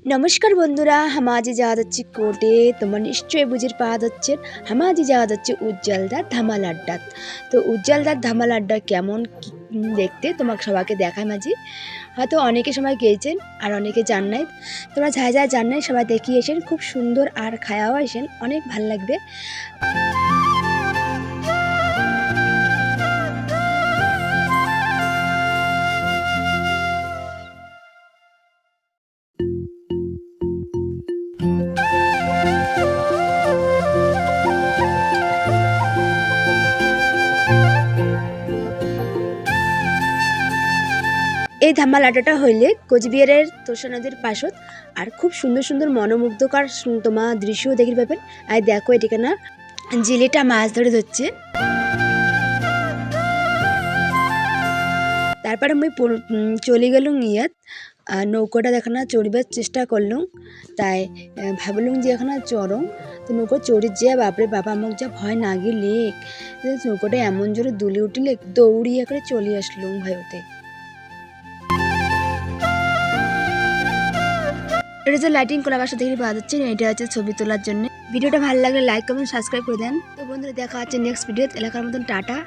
নমস্কার বন্ধুরা, আমি আজ যাওয়া যাচ্ছি কোর্টে। তোমরা নিশ্চয়ই বুঝির পাওয়া যাচ্ছেন আমি আজ যাওয়া যাচ্ছি উজ্জ্বলদার ধামাল আড্ডাত। তো উজ্জ্বলদার ধামাল আড্ডা কেমন দেখতে তোমাকে সবাইকে দেখায় মাঝি। হয়তো অনেকে সময় গিয়েছেন আর অনেকে জান নাই। তোমরা যা যা জান নাই সবাই দেখিয়েছেন, খুব সুন্দর আর খায়াও আসেন, অনেক ভাল লাগবে। এই ধামাল আড্ডাটা হইলে কোচবিহারের তোষা নদীর পাশত, আর খুব সুন্দর সুন্দর মনোমুগ্ধকর তোমার দৃশ্যও দেখতে পাবেন। আর দেখো এটিকে না জিলেটা মাছ ধরে ধরছে। তারপরে আমি চলে গেলুম ইয়াত নৌকাটা দেখানা চড়িবার চেষ্টা করলুম। তাই ভাবলুম যে এখানে চড়ম। তো নৌকো চড়ি যে বাপরে বাবা আমাকে যা ভয় না গেলে, নৌকাটা এমন জোরে দুলে উঠলে দৌড়িয়ে করে চলে আসলুম ভয়তে। এটা যে লাইটিং করা বাসা দেখে পাওয়া যাচ্ছে, এটা হচ্ছে ছবি তোলার জন্য। ভিডিওটা ভালো লাগলে লাইক কমেন্ট সাবস্ক্রাইব করে দেন। তো বন্ধুরা দেখা হচ্ছে নেক্সট ভিডিও। এলাকার মতন টাটা।